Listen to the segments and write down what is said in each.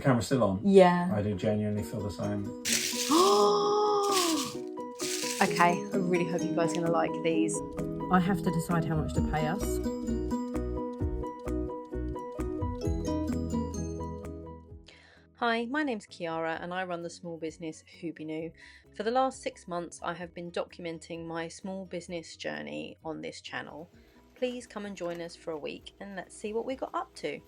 camera still on? Yeah. I do genuinely feel the same. Okay, I really hope you guys are going to like these. I have to decide how much to pay us. Hi, my name's Chiara and I run the small business Hoobinoo. For the last 6 months, I have been documenting my small business journey on this channel. Please come and join us for a week and let's see what we got up to.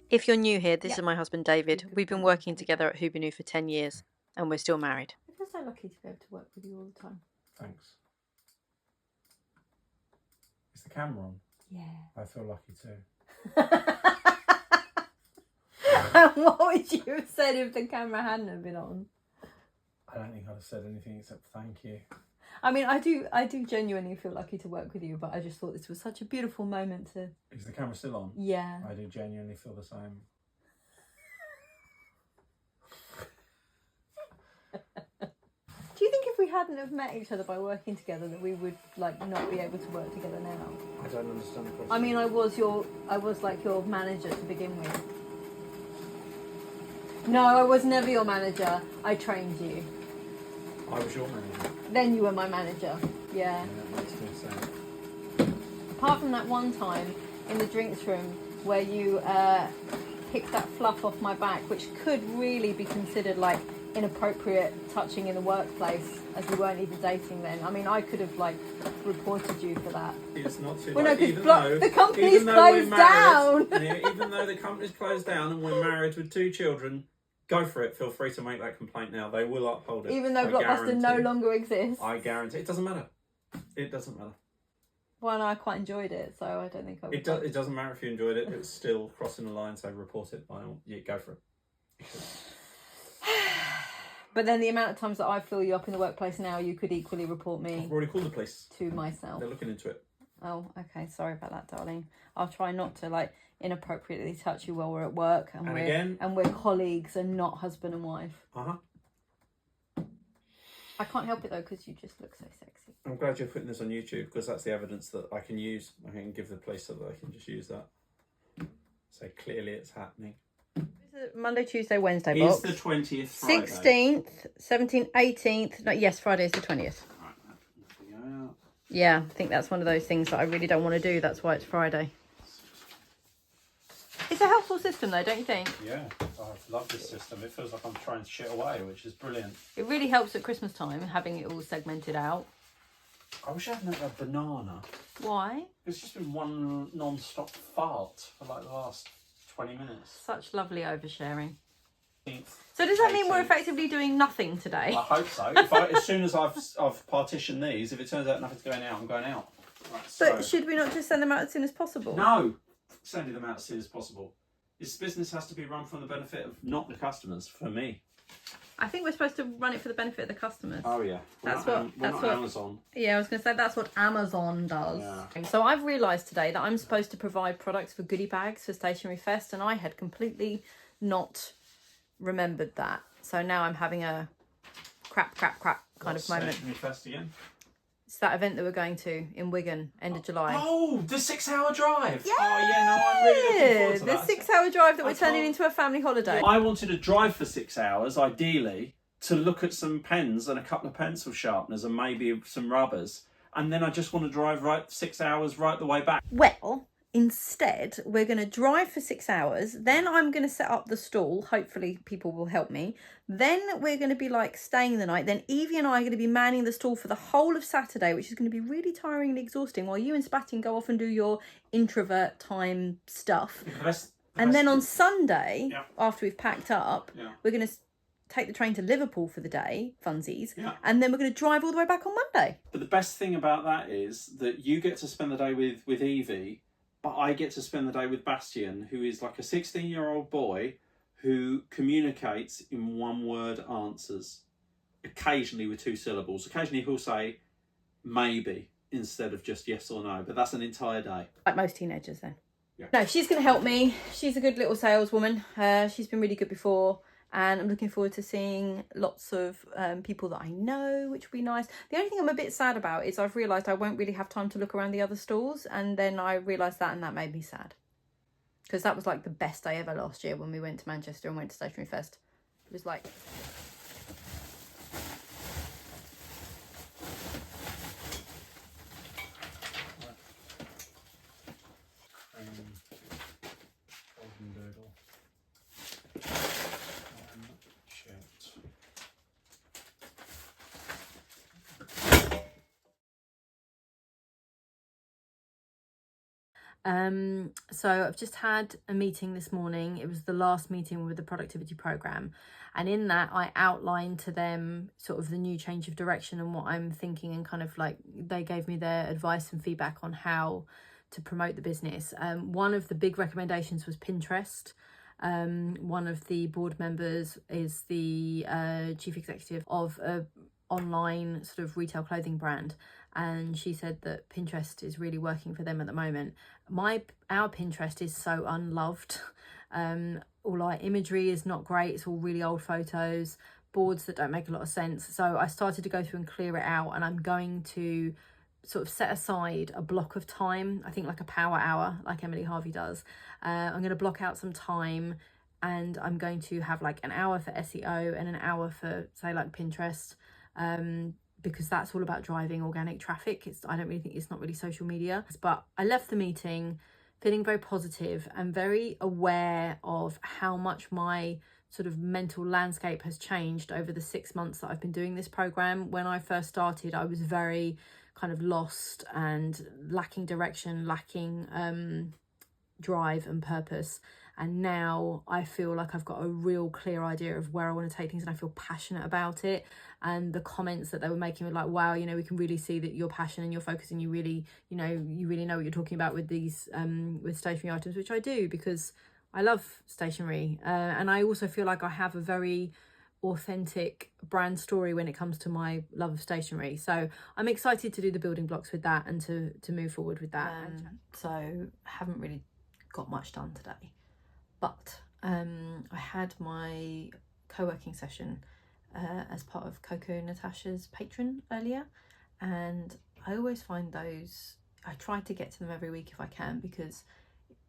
If you're new here, this is my husband David. We've been working together at Hoobinoo for 10 years and we're still married. I feel so lucky to be able to work with you all the time. Thanks. Is the camera on? Yeah. I feel lucky too. What would you have said if the camera hadn't have been on? I don't think I'd have said anything except thank you. I mean, I do genuinely feel lucky to work with you, but I just thought this was such a beautiful moment to... Is the camera still on? Yeah. I do genuinely feel the same. Do you think if we hadn't have met each other by working together that we would like not be able to work together now? I don't understand the question. I mean, I was like your manager to begin with. No, I was never your manager. I trained you. I was your manager. Then you were my manager. Yeah. Yeah, that makes no sense. Apart from that one time in the drinks room where you picked that fluff off my back, which could really be considered like inappropriate touching in the workplace, as we weren't even dating then. I mean, I could have like reported you for that. It's not too Well, no, late. because the company's closed down. Even though the company's closed down and we're married with 2 children, go for it. Feel free to make that complaint now. They will uphold it. Even though Blockbuster no longer exists. I guarantee. It doesn't matter. It doesn't matter. Well, no, I quite enjoyed it, so I don't think I would. It doesn't matter if you enjoyed it. It's still crossing the line, so report it. Yeah, go for it. But then the amount of times that I fill you up in the workplace now, you could equally report me. I've already called the police. To myself. They're looking into it. Oh, okay. Sorry about that, darling. I'll try not to like inappropriately touch you while we're at work and we're colleagues and not husband and wife. I can't help it though because you just look so sexy. I'm glad you're putting this on YouTube because that's the evidence that I can use. I can give the police so that I can just use that. So clearly it's happening. Monday, Tuesday, Wednesday box. Is the 20th Friday? 16th, 17th, 18th. No, yes, Friday is the 20th. Right, yeah, I think that's one of those things that I really don't want to do. That's why it's Friday. It's a helpful system though, don't you think? Yeah, I love this system. It feels like I'm throwing shit away, which is brilliant. It really helps at Christmas time, having it all segmented out. I wish I hadn't had a banana. Why? It's just been one non-stop fart for like the last 20 minutes. Such lovely oversharing. 18th, so does that mean we're effectively doing nothing today? I hope so. As soon as I've partitioned these, if it turns out nothing's going out, I'm going out. Right, but should we not just send them out as soon as possible? No, sending them out as soon as possible. This business has to be run for the benefit of not the customers, for me. I think we're supposed to run it for the benefit of the customers. Oh yeah, That's what Amazon. Yeah, I was going to say that's what Amazon does. Yeah. So I've realised today that I'm supposed to provide products for goodie bags for Stationery Fest, and I had completely not remembered that. So now I'm having a crap kind of moment. Stationery Fest again? It's that event that we're going to in Wigan, end of July. Oh, the 6-hour drive. Yeah. Oh yeah, no, I'm really looking forward to that. The 6-hour drive that we're turning into a family holiday. I wanted to drive for 6 hours, ideally, to look at some pens and a couple of pencil sharpeners and maybe some rubbers. And then I just want to drive 6 hours right the way back. Well, instead, we're going to drive for 6 hours. Then I'm going to set up the stall. Hopefully people will help me. Then we're going to be like staying the night. Then Evie and I are going to be manning the stall for the whole of Saturday, which is going to be really tiring and exhausting while you and Spatting go off and do your introvert time stuff. And then on Sunday, after we've packed up, we're going to take the train to Liverpool for the day, funsies, and then we're going to drive all the way back on Monday. But the best thing about that is that you get to spend the day with Evie, but I get to spend the day with Bastian, who is like a 16-year-old boy who communicates in one-word answers, occasionally with 2 syllables. Occasionally he'll say maybe instead of just yes or no, but that's an entire day. Like most teenagers then. Yeah. No, she's going to help me. She's a good little saleswoman. She's been really good before. And I'm looking forward to seeing lots of people that I know, which will be nice. The only thing I'm a bit sad about is I've realised I won't really have time to look around the other stalls. And then I realised that and that made me sad. because that was like the best day ever last year when we went to Manchester and went to Stationery Fest. It was like... So I've just had a meeting this morning. It was the last meeting with the productivity program, and in that I outlined to them sort of the new change of direction and what I'm thinking, and kind of like they gave me their advice and feedback on how to promote the business. One of the big recommendations was Pinterest. One of the board members is the chief executive of a online sort of retail clothing brand, and she said that Pinterest is really working for them at the moment. Our Pinterest is so unloved. All our imagery is not great. It's all really old photos, boards that don't make a lot of sense. So I started to go through and clear it out, and I'm going to sort of set aside a block of time, I think like a power hour, like Emily Harvey does. I'm going to block out some time, and I'm going to have like an hour for SEO and an hour for, say, like Pinterest, because that's all about driving organic traffic. I don't really think it's not really social media. But I left the meeting feeling very positive and very aware of how much my sort of mental landscape has changed over the 6 months that I've been doing this program. When I first started, I was very kind of lost and lacking direction, lacking drive and purpose. And now I feel like I've got a real clear idea of where I want to take things, and I feel passionate about it. And the comments that they were making were like, wow, you know, we can really see that you're passionate and you're focused, and you really know what you're talking about with these with stationery items, which I do, because I love stationery, and I also feel like I have a very authentic brand story when it comes to my love of stationery. So I'm excited to do the building blocks with that and to move forward with that. So I haven't really got much done today, but I had my co-working session as part of Coco Natasha's Patron earlier, and I always find those, I try to get to them every week if I can, because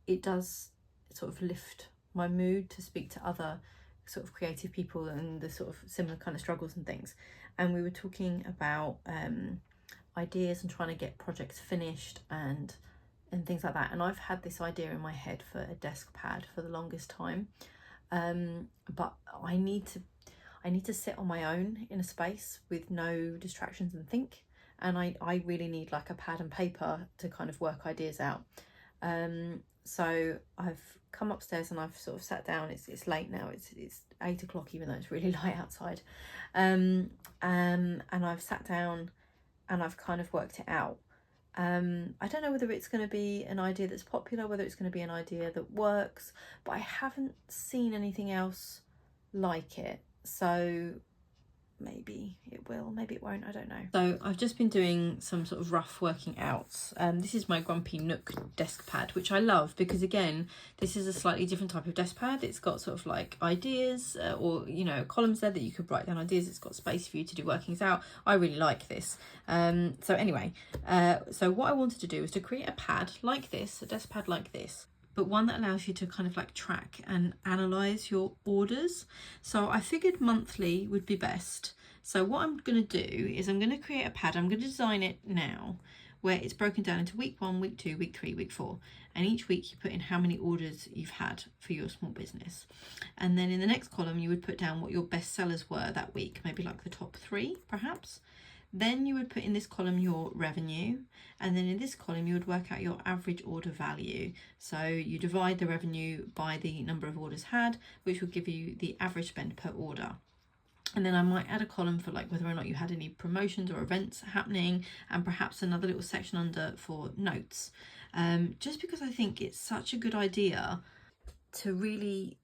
it does sort of lift my mood to speak to other sort of creative people and the sort of similar kind of struggles and things. And we were talking about ideas and trying to get projects finished and things like that. And I've had this idea in my head for a desk pad for the longest time, but I need to sit on my own in a space with no distractions and think, and I really need like a pad and paper to kind of work ideas out. So I've come upstairs and I've sort of sat down. It's late now, it's 8 o'clock, even though it's really light outside, and I've sat down and I've kind of worked it out. I don't know whether it's going to be an idea that's popular, whether it's going to be an idea that works, but I haven't seen anything else like it. So maybe it will, maybe it won't, I don't know. So I've just been doing some sort of rough working outs. This is my Grumpy Nook desk pad, which I love because, again, this is a slightly different type of desk pad. It's got sort of like ideas or, you know, columns there that you could write down ideas. It's got space for you to do workings out. I really like this. So anyway, so what I wanted to do is to create a pad like this, a desk pad like this, but one that allows you to kind of like track and analyze your orders. So I figured monthly would be best. So what I'm going to do is I'm going to create a pad. I'm going to design it now where it's broken down into week 1, week 2, week 3, week 4. And each week you put in how many orders you've had for your small business. And then in the next column, you would put down what your best sellers were that week, maybe like the top 3 perhaps. Then you would put in this column your revenue, and then in this column you would work out your average order value. So you divide the revenue by the number of orders had, which will give you the average spend per order. And then I might add a column for like whether or not you had any promotions or events happening, and perhaps another little section under for notes. Just because I think it's such a good idea to really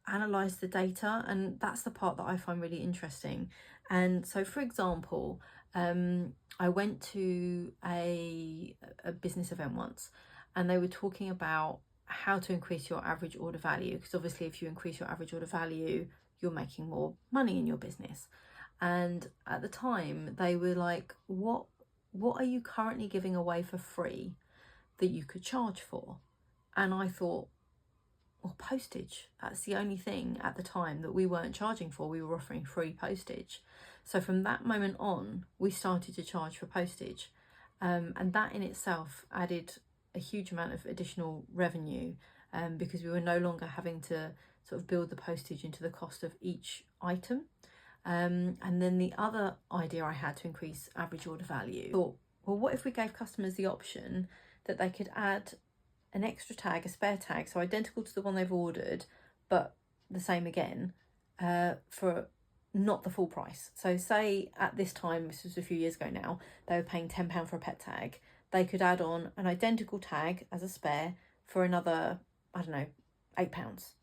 analyze the data, and that's the part that I find really interesting. And so, for example, I went to a business event once, and they were talking about how to increase your average order value, because obviously if you increase your average order value, you're making more money in your business. And at the time they were like, what are you currently giving away for free that you could charge for? And I thought, or postage. That's the only thing at the time that we weren't charging for. We were offering free postage. So from that moment on, we started to charge for postage. And that in itself added a huge amount of additional revenue, because we were no longer having to sort of build the postage into the cost of each item. And then the other idea I had to increase average order value, I thought, well, what if we gave customers the option that they could add an extra tag, a spare tag, so identical to the one they've ordered, but the same again, for not the full price. So say at this time, this was a few years ago now, they were paying £10 for a pet tag. They could add on an identical tag as a spare for another, I don't know, £8.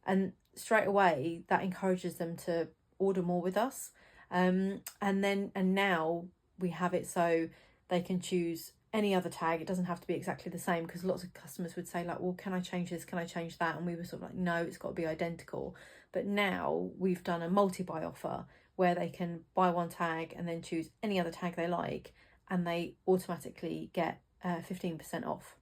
And straight away, that encourages them to order more with us. And now we have it so they can choose any other tag. It doesn't have to be exactly the same, because lots of customers would say like, well, can I change this? Can I change that? And we were sort of like, no, it's got to be identical. But now we've done a multi-buy offer where they can buy one tag and then choose any other tag they like, and they automatically get 15% off.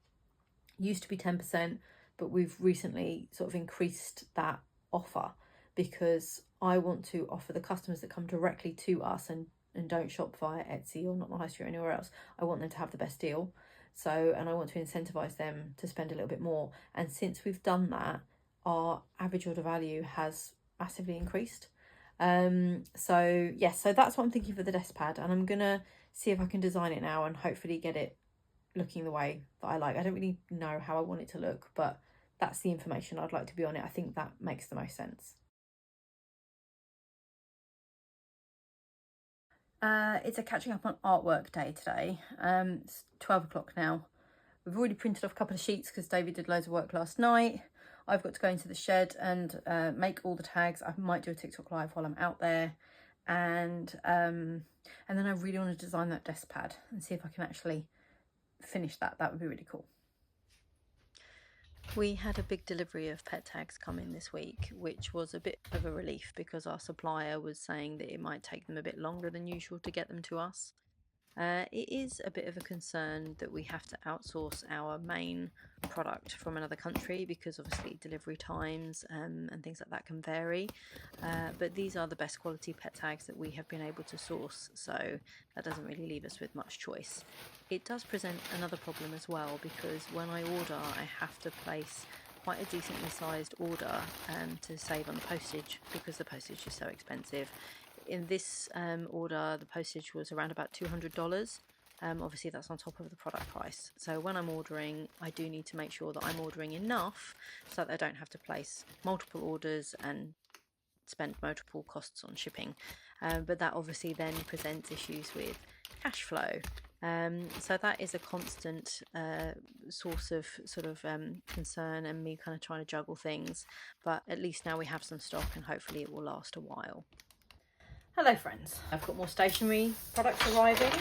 Used to be 10%, but we've recently sort of increased that offer because I want to offer the customers that come directly to us and don't shop via Etsy or Not My High Street or anywhere else, I want them to have the best deal. So, and I want to incentivize them to spend a little bit more. And since we've done that, our average order value has massively increased. So yes, so that's what I'm thinking for the desk pad, and I'm gonna see if I can design it now and hopefully get it looking the way that I like. I don't really know how I want it to look, but that's the information I'd like to be on it. I think that makes the most sense. It's a catching up on artwork day today. It's 12 o'clock now. We've already printed off a couple of sheets because David did loads of work last night. I've got to go into the shed and make all the tags. I might do a TikTok live while I'm out there. And then I really want to design that desk pad and see if I can actually finish that. That would be really cool. We had a big delivery of pet tags come in this week, which was a bit of a relief because our supplier was saying that it might take them a bit longer than usual to get them to us. It is a bit of a concern that we have to outsource our main product from another country because obviously delivery times and things like that can vary. But these are the best quality pet tags that we have been able to source, so that doesn't really leave us with much choice. It does present another problem as well because when I order, I have to place quite a decently sized order to save on the postage because the postage is so expensive. In this order, the postage was around about $200. Obviously, that's on top of the product price. So when I'm ordering, I do need to make sure that I'm ordering enough so that I don't have to place multiple orders and spend multiple costs on shipping. But that obviously then presents issues with cash flow. So that is a constant source of sort of concern and me kind of trying to juggle things. But at least now we have some stock and hopefully it will last a while. Hello friends, I've got more stationery products arriving,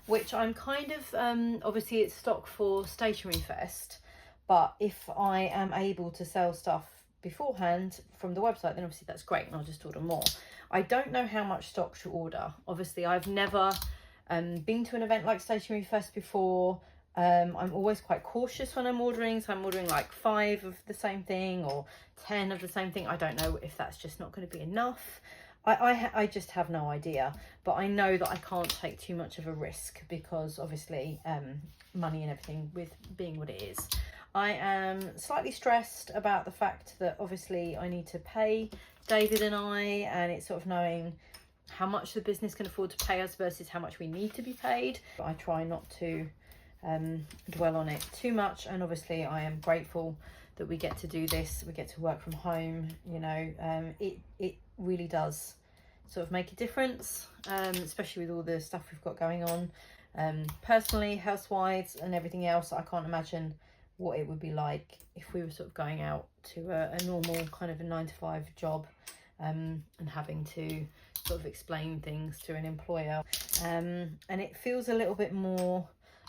which I'm kind of, obviously it's stock for Stationery Fest, but if I am able to sell stuff beforehand from the website, then obviously that's great and I'll just order more. I don't know how much stock to order. Obviously I've never been to an event like Stationery Fest before. I'm always quite cautious when I'm ordering, so I'm ordering like 5 of the same thing or 10 of the same thing. I don't know if that's just not going to be enough. I just have no idea, but I know that I can't take too much of a risk because obviously money and everything with being what it is. I am slightly stressed about the fact that obviously I need to pay David and and it's sort of knowing how much the business can afford to pay us versus how much we need to be paid. I try not to dwell on it too much, and obviously I am grateful that we get to do this. We get to work from home, you know. It really does sort of make a difference, especially with all the stuff we've got going on personally, health-wise and everything else. I can't imagine what it would be like if we were sort of going out to a normal kind of a 9-to-5 job and having to sort of explain things to an employer, and it feels a little bit more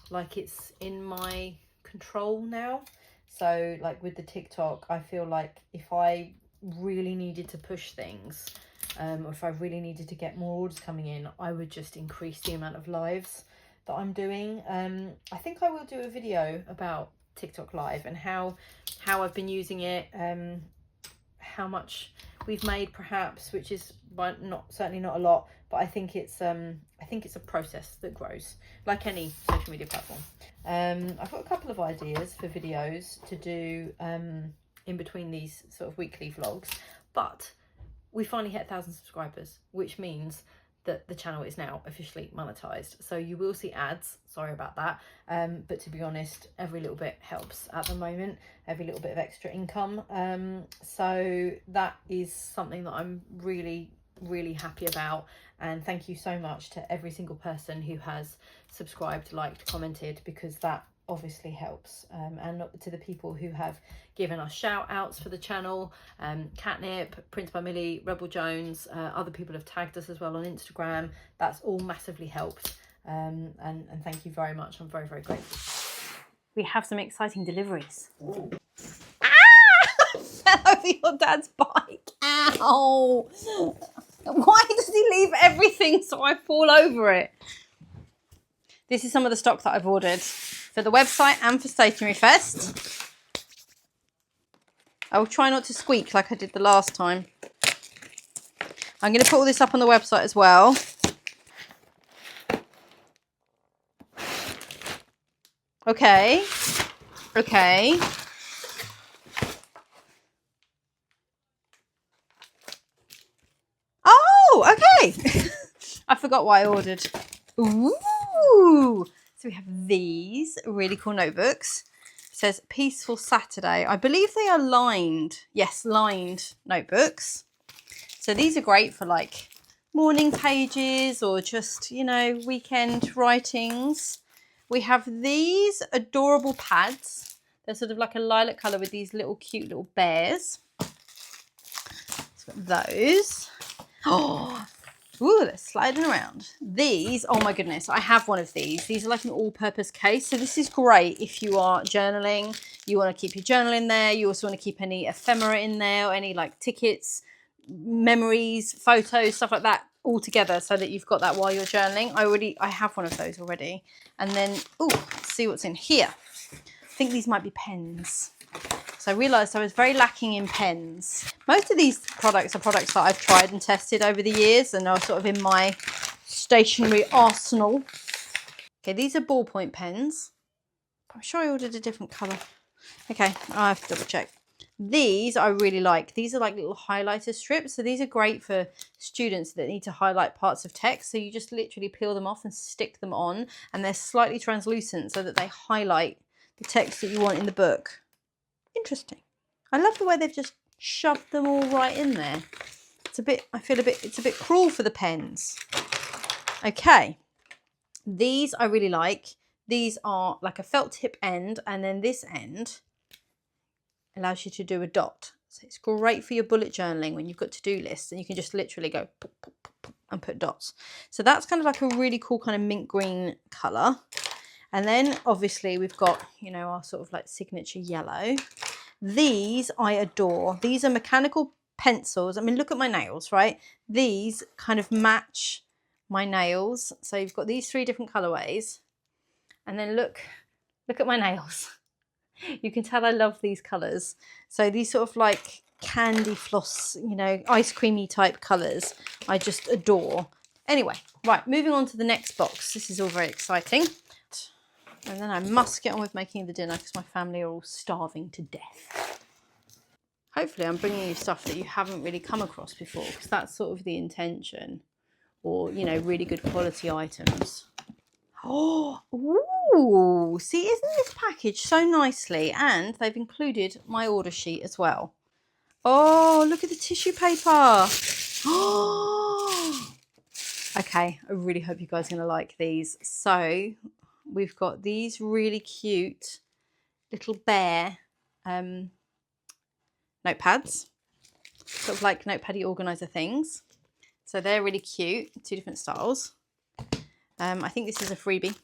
like it's in my control now. So like with the TikTok, I feel like if I really needed to push things, or if I really needed to get more orders coming in, I would just increase the amount of lives that I'm doing. I think I will do a video about TikTok live and how I've been using it, how much we've made perhaps, which is certainly not a lot, but I think it's a process that grows like any social media platform. I've got a couple of ideas for videos to do in between these sort of weekly vlogs, but we finally hit 1,000 subscribers, which means that the channel is now officially monetized. So you will see ads, sorry about that. But to be honest, every little bit helps at the moment, every little bit of extra income. So that is something that I'm really, really happy about. And thank you so much to every single person who has subscribed, liked, commented, because that obviously helps. And to the people who have given us shout outs for the channel, Catnip, Prince by Millie, Rebel Jones, other people have tagged us as well on Instagram. That's all massively helped. And thank you very much. I'm very, very grateful. We have some exciting deliveries. Ah! Fell over your dad's bike. Ow! Why does he leave everything so I fall over it? This is some of the stock that I've ordered for the website and for Stationery Fest. I will try not to squeak like I did the last time. I'm going to put all this up on the website as well. Okay. Okay. Oh, okay. I forgot what I ordered. Ooh. So we have these really cool notebooks. It says Peaceful Saturday. I believe they are lined. Yes, lined notebooks. So these are great for like morning pages or just, you know, weekend writings. We have these adorable pads. They're sort of like a lilac colour with these little cute little bears. So got those. Oh, ooh, they're sliding around. These, oh my goodness, I have one of these. These are like an all-purpose case. So this is great if you are journaling. You want to keep your journal in there. You also want to keep any ephemera in there or any like tickets, memories, photos, stuff like that all together so that you've got that while you're journaling. I have one of those already. And then, ooh, let's see what's in here. I think these might be pens. So I realised I was very lacking in pens. Most of these products are products that I've tried and tested over the years and are sort of in my stationery arsenal. Okay, these are ballpoint pens. I'm sure I ordered a different colour. Okay, I have to double check. These I really like. These are like little highlighter strips. So these are great for students that need to highlight parts of text. So you just literally peel them off and stick them on. And they're slightly translucent so that they highlight the text that you want in the book. Interesting. I love the way they've just shoved them all right in there. It's a bit cruel for the pens. Okay. These I really like. These are like a felt tip end, and then this end allows you to do a dot. So it's great for your bullet journaling when you've got to-do lists and you can just literally go pop, pop, pop, pop, and put dots. So that's kind of like a really cool kind of mint green colour. And then obviously we've got, you know, our sort of like signature yellow. These I adore. These are mechanical pencils. I mean, look at my nails, right? These kind of match my nails. So you've got these 3 different colorways. And then look at my nails. You can tell I love these colors. So these sort of like candy floss, you know, ice creamy type colors, I just adore. Anyway, right, moving on to the next box. This is all very exciting. And then I must get on with making the dinner because my family are all starving to death. Hopefully I'm bringing you stuff that you haven't really come across before because that's sort of the intention. Or, you know, really good quality items. Oh, ooh, see, isn't this packaged so nicely? And they've included my order sheet as well. Oh, look at the tissue paper. Oh, okay, I really hope you guys are going to like these. So we've got these really cute little bear notepads, sort of like notepad-y organizer things. So they're really cute, 2 different styles. I think this is a freebie.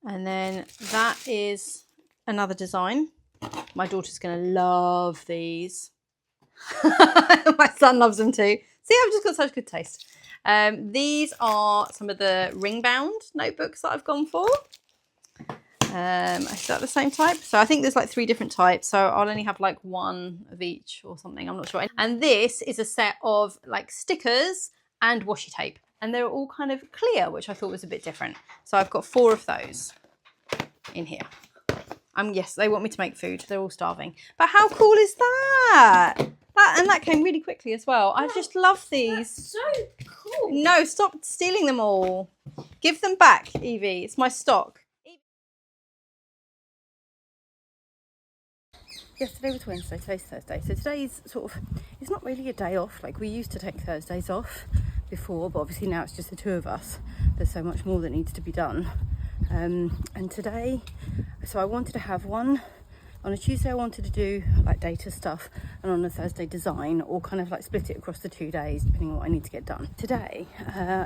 And then that is another design. My daughter's going to love these. My son loves them too. See, I've just got such good taste. These are some of the ring bound notebooks that I've gone for. Is that the same type? So I think there's like 3 different types. So I'll only have like 1 of each or something. I'm not sure. And this is a set of like stickers and washi tape. And they're all kind of clear, which I thought was a bit different. So I've got 4 of those in here. Yes, they want me to make food. They're all starving. But how cool is that? And that came really quickly as well. I just love these. That's so cool. No, stop stealing them all. Give them back, Evie. It's my stock. Yesterday was Wednesday, today's Thursday. So today's sort of, it's not really a day off. Like, we used to take Thursdays off before, but obviously now it's just the 2 of us. There's so much more that needs to be done. And today, so I wanted to have one. On a Tuesday I wanted to do like data stuff, and on a Thursday design, or kind of like split it across the 2 days depending on what I need to get done. Today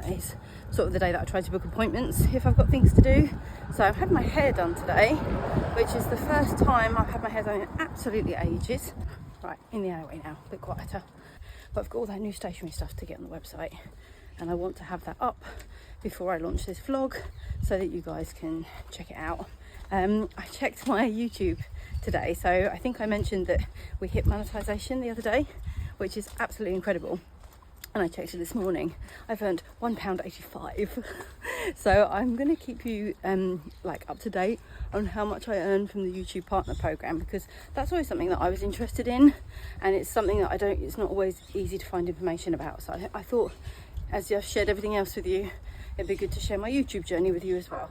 is sort of the day that I try to book appointments if I've got things to do. So I've had my hair done today, which is the first time I've had my hair done in absolutely ages. Right, in the alleyway now, a bit quieter. But I've got all that new stationery stuff to get on the website, and I want to have that up before I launch this vlog so that you guys can check it out. I checked my YouTube today, so I think I mentioned that we hit monetization the other day, which is absolutely incredible. And I checked it this morning. I've earned £1.85. So I'm going to keep you like up to date on how much I earn from the YouTube partner program, because that's always something that I was interested in, and it's something that it's not always easy to find information about. So I thought, as I've shared everything else with you, it'd be good to share my YouTube journey with you as well.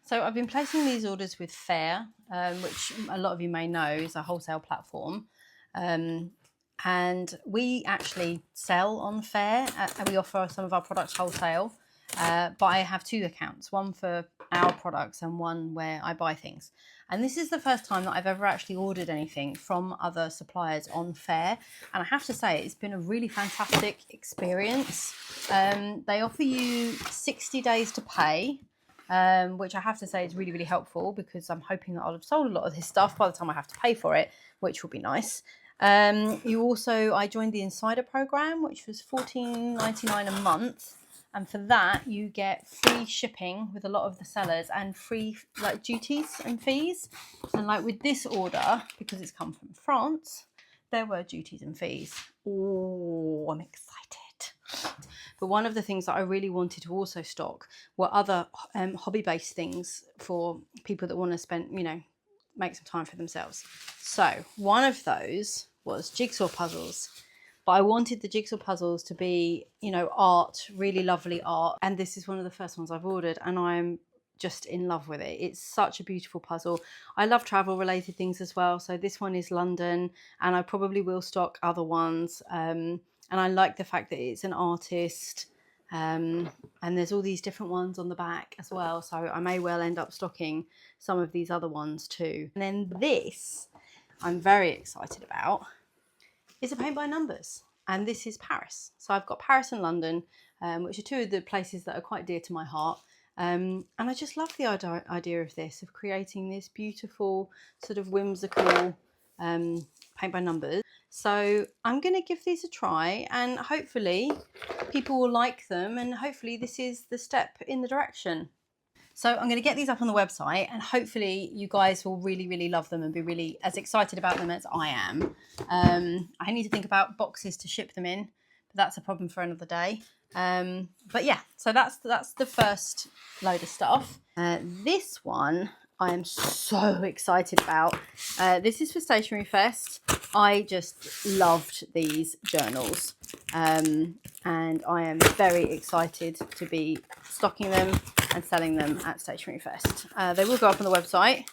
So I've been placing these orders with Fair, which a lot of you may know is a wholesale platform. And we actually sell on Fair, and we offer some of our products wholesale. But I have 2 accounts, one for our products and one where I buy things. And this is the first time that I've ever actually ordered anything from other suppliers on Fair. And I have to say, it's been a really fantastic experience. They offer you 60 days to pay. Which I have to say is really, really helpful, because I'm hoping that I'll have sold a lot of this stuff by the time I have to pay for it, which will be nice. I joined the Insider program, which was $14.99 a month. And for that, you get free shipping with a lot of the sellers and free like duties and fees. And like with this order, because it's come from France, there were duties and fees. Oh, I'm excited. But one of the things that I really wanted to also stock were other hobby-based things for people that want to spend, make some time for themselves. So one of those was jigsaw puzzles. But I wanted the jigsaw puzzles to be, art, really lovely art. And this is one of the first ones I've ordered, and I'm just in love with it. It's such a beautiful puzzle. I love travel related things as well. So this one is London, and I probably will stock other ones. And I like the fact that it's an artist, and there's all these different ones on the back as well. So I may well end up stocking some of these other ones too. And then this, I'm very excited about, is a paint by numbers. And this is Paris. So I've got Paris and London, which are 2 of the places that are quite dear to my heart. And I just love the idea of this, of creating this beautiful sort of whimsical paint by numbers. So I'm going to give these a try, and hopefully people will like them, and hopefully this is the step in the direction. So I'm going to get these up on the website, and hopefully you guys will really, really love them and be really as excited about them as I am. I need to think about boxes to ship them in, but that's a problem for another day. But yeah, so that's the first load of stuff. This one I am so excited about. This is for Stationery Fest. I just loved these journals, and I am very excited to be stocking them and selling them at Stationery Fest. They will go up on the website.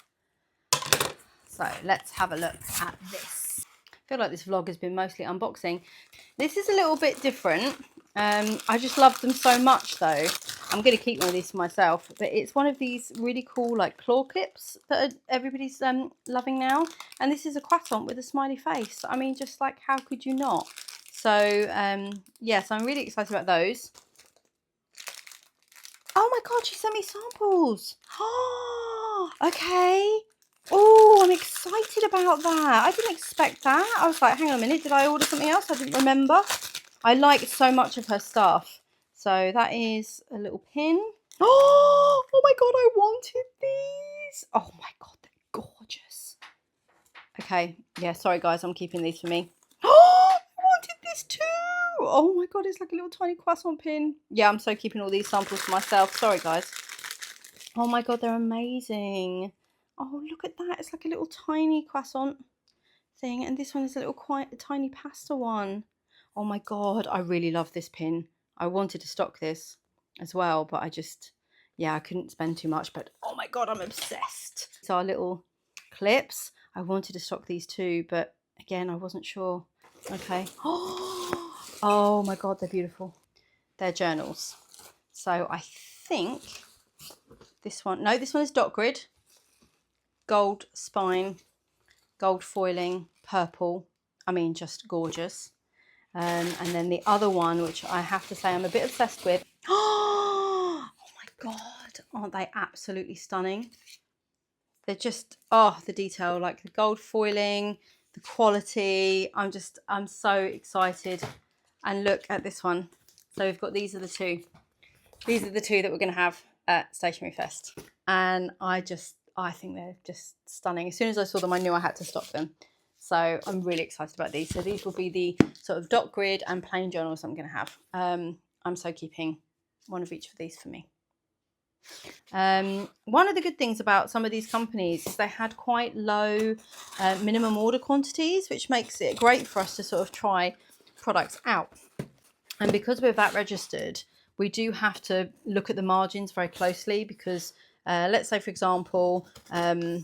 So let's have a look at this. I feel like this vlog has been mostly unboxing. This is a little bit different. I just love them so much though. I'm going to keep one of these for myself, but it's one of these really cool like claw clips that everybody's loving now. And this is a croissant with a smiley face. I mean, just like, how could you not? So yes, I'm really excited about those. Oh my God, she sent me samples. Oh, okay. Oh, I'm excited about that. I didn't expect that. I was like, hang on a minute, did I order something else? I didn't remember. I like so much of her stuff. So that is a little pin. Oh my God, I wanted these. Oh my God, they're gorgeous. Okay, yeah, sorry guys, I'm keeping these for me. Oh, I wanted this too. Oh my God, it's like a little tiny croissant pin. Yeah, I'm so keeping all these samples for myself. Sorry guys. Oh my God, they're amazing. Oh, look at that. It's like a little tiny croissant thing. And this one is a little quite tiny pasta one. Oh my God, I really love this pin. I wanted to stock this as well, but I just, yeah, I couldn't spend too much. But oh my God, I'm obsessed. These are little clips. I wanted to stock these too, but again, I wasn't sure. Okay. Oh my God, they're beautiful. They're journals. So I think this one, no, this one is dot grid, gold spine, gold foiling, purple. I mean, just gorgeous. And then the other one, which I have to say I'm a bit obsessed with. Oh my God, aren't they absolutely stunning? They're just, oh, the detail, like the gold foiling, the quality. I'm so excited. And look at this one. So we've got, these are the two. These are the two that we're going to have at Stationery Fest. And I think they're just stunning. As soon as I saw them, I knew I had to stock them. So I'm really excited about these. So these will be the sort of dot grid and plain journals I'm going to have. I'm so keeping one of each of these for me. One of the good things about some of these companies is they had quite low minimum order quantities, which makes it great for us to sort of try products out. And because we're VAT registered, we do have to look at the margins very closely because let's say, for example, I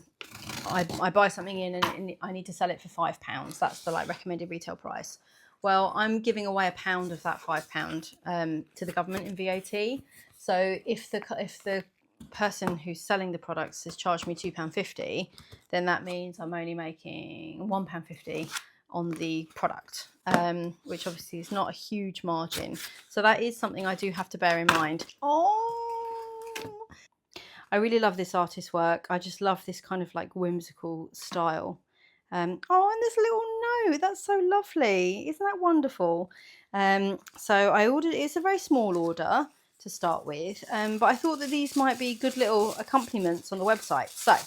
buy something in and I need to sell it for £5. That's the like recommended retail price. Well, I'm giving away £1 of that £5 to the government in VAT. So if the person who's selling the products has charged me £2.50, then that means I'm only making £1.50 on the product, which obviously is not a huge margin. So that is something I do have to bear in mind. Oh, I really love this artist's work. I just love this kind of like whimsical style. Oh, and this little note, that's so lovely. Isn't that wonderful? So I ordered, it's a very small order to start with, but I thought that these might be good little accompaniments on the website. So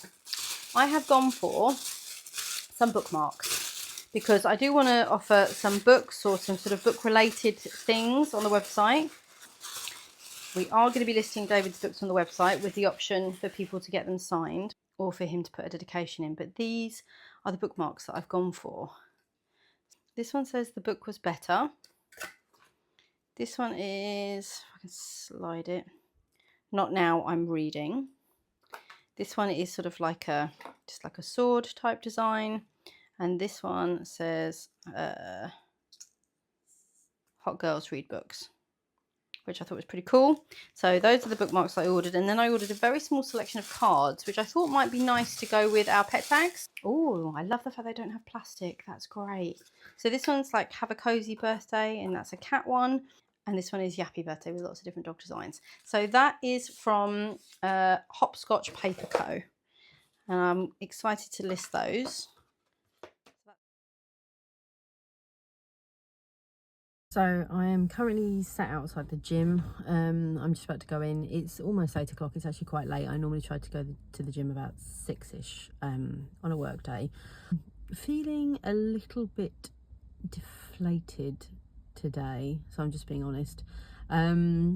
I have gone for some bookmarks because I do want to offer some books or some sort of book related things on the website. We are going to be listing David's books on the website with the option for people to get them signed or for him to put a dedication in. But these are the bookmarks that I've gone for. This one says the book was better. This one is, if I can slide it, not now, I'm reading. This one is sort of like just like a sword type design. And this one says Hot Girls Read Books, which I thought was pretty cool. So those are the bookmarks I ordered. And then I ordered a very small selection of cards, which I thought might be nice to go with our pet tags. Oh, I love the fact they don't have plastic. That's great. So this one's like Have a Cozy Birthday, and that's a cat one. And this one is Yappy Birthday with lots of different dog designs. So that is from Hopscotch Paper Co. And I'm excited to list those. So I am currently sat outside the gym. I'm just about to go in. It's almost 8 o'clock. It's actually quite late. I normally try to go to the gym about 6ish on a work day. Feeling a little bit deflated today, so I'm just being honest. I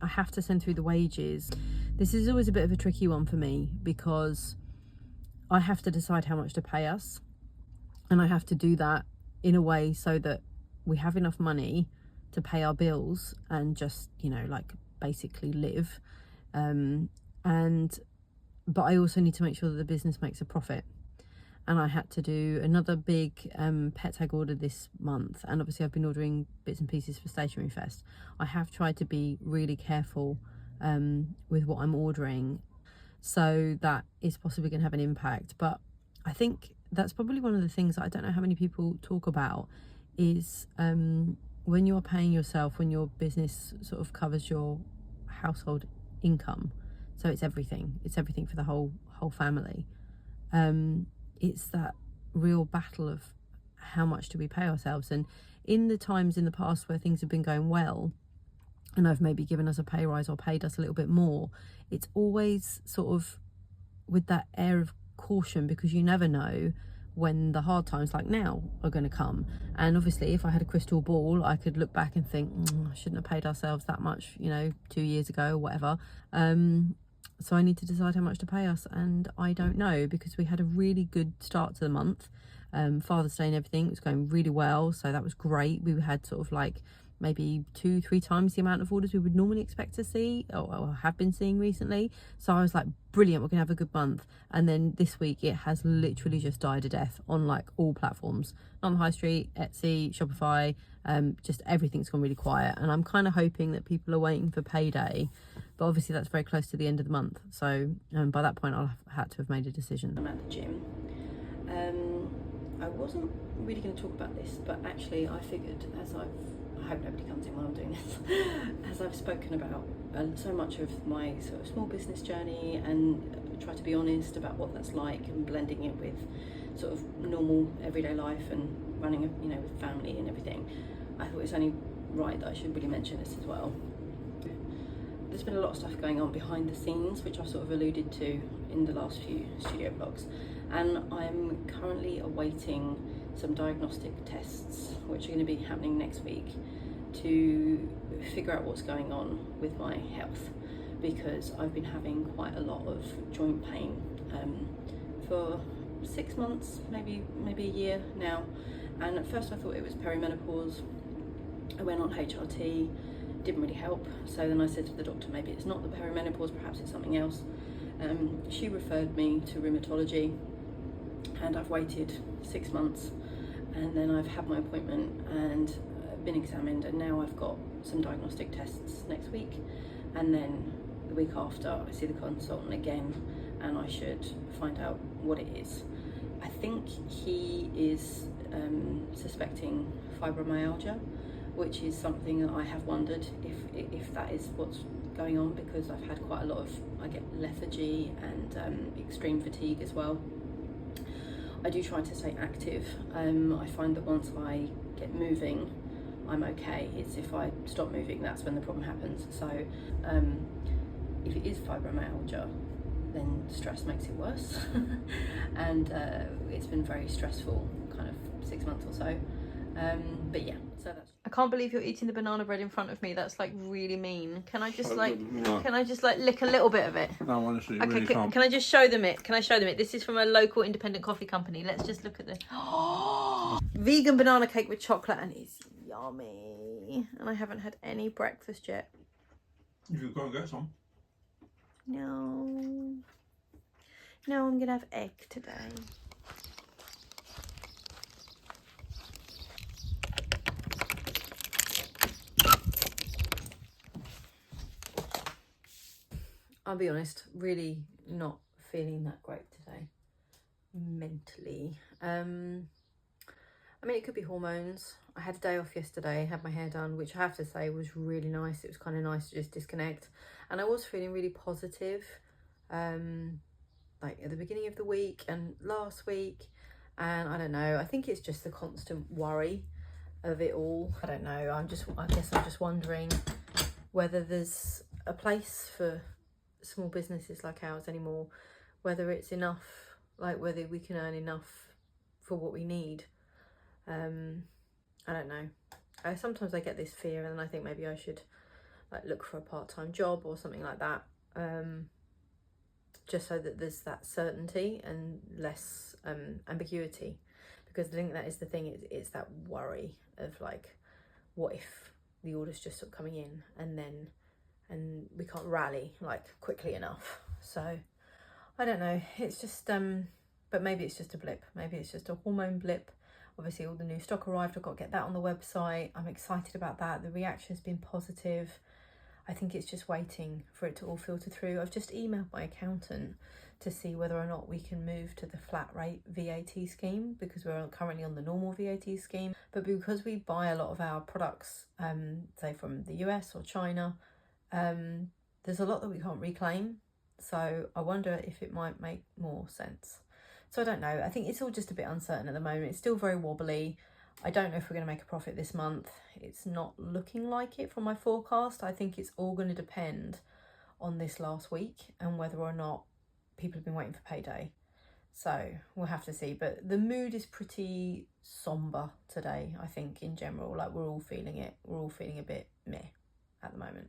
have to send through the wages. This is always a bit of a tricky one for me because I have to decide how much to pay us, and I have to do that in a way so that we have enough money to pay our bills and just, you know, like basically live. But I also need to make sure that the business makes a profit. and I had to do another big pet tag order this month, and obviously I've been ordering bits and pieces for Stationery Fest. I have tried to be really careful with what I'm ordering, so that is possibly going to have an impact. But I think that's probably one of the things that I don't know how many people talk about is when you're paying yourself, when your business sort of covers your household income, so it's everything for the whole family. It's that real battle of how much do we pay ourselves. And in the times in the past where things have been going well, and I've maybe given us a pay rise or paid us a little bit more, it's always sort of with that air of caution, because you never know when the hard times like now are going to come. And obviously if I had a crystal ball, I could look back and think, I shouldn't have paid ourselves that much, 2 years ago or whatever. So I need to decide how much to pay us, and I don't know, because we had a really good start to the month. Father's Day and everything was going really well, so that was great. We had sort of like maybe 2-3 times the amount of orders we would normally expect to see, or have been seeing recently. So I was like, brilliant, we're gonna have a good month. And then this week it has literally just died a death on like all platforms, not on the high street, Etsy, Shopify, just everything's gone really quiet. And I'm kind of hoping that people are waiting for payday, but obviously that's very close to the end of the month, so by that point I'll have had to have made a decision. I'm at the gym. I wasn't really going to talk about this, but actually I figured, I hope nobody comes in while I'm doing this, as I've spoken about so much of my sort of small business journey, and try to be honest about what that's like, and blending it with sort of normal everyday life and running with family and everything. I thought it's only right that I should really mention this as well. There's been a lot of stuff going on behind the scenes, which I've sort of alluded to in the last few studio vlogs, and I'm currently awaiting some diagnostic tests which are going to be happening next week to figure out what's going on with my health, because I've been having quite a lot of joint pain for 6 months, maybe a year now. And at first I thought it was perimenopause. I went on HRT, didn't really help, so then I said to the doctor, maybe it's not the perimenopause, perhaps it's something else. She referred me to rheumatology, and I've waited 6 months, and then I've had my appointment and been examined, and now I've got some diagnostic tests next week, and then the week after I see the consultant again, and I should find out what it is. I think he is suspecting fibromyalgia, which is something that I have wondered if that is what's going on, because I've had quite a lot of, I get lethargy and extreme fatigue as well. I do try to stay active. I find that once I get moving, I'm okay. It's if I stop moving, that's when the problem happens. So if it is fibromyalgia, then stress makes it worse. And it's been very stressful kind of 6 months or so. But yeah, so that's... I can't believe you're eating the banana bread in front of me. That's like really mean. Can I just can I just lick a little bit of it? No, honestly, okay, really can't. Can I just show them it? Can I show them it? This is from a local independent coffee company. Let's just look at this. Vegan banana cake with chocolate, and it's yummy. And I haven't had any breakfast yet. You could go and get some. No, I'm gonna have egg today. I'll be honest, really not feeling that great today, mentally. I mean, it could be hormones. I had a day off yesterday, had my hair done, which I have to say was really nice. It was kind of nice to just disconnect. And I was feeling really positive, like at the beginning of the week and last week. And I don't know, I think it's just the constant worry of it all. I don't know, I guess I'm just wondering whether there's a place for small businesses like ours anymore, whether it's enough, like whether we can earn enough for what we need. I don't know. Sometimes I get this fear, and I think maybe I should like look for a part-time job or something like that, just so that there's that certainty and less ambiguity, because I think that is the thing, it's that worry of like, what if the order's just sort of coming in and we can't rally like quickly enough. So I don't know, it's just but maybe it's just a blip. Maybe it's just a hormone blip. Obviously all the new stock arrived. I've got to get that on the website. I'm excited about that. The reaction has been positive. I think it's just waiting for it to all filter through. I've just emailed my accountant to see whether or not we can move to the flat rate VAT scheme, because we're currently on the normal VAT scheme. But because we buy a lot of our products, say from the US or China, there's a lot that we can't reclaim. So I wonder if it might make more sense. So I don't know. I think it's all just a bit uncertain at the moment. It's still very wobbly. I don't know if we're going to make a profit this month. It's not looking like it from my forecast. I think it's all going to depend on this last week and whether or not people have been waiting for payday. So we'll have to see. But the mood is pretty somber today, I think, in general. Like, we're all feeling it. We're all feeling a bit meh at the moment.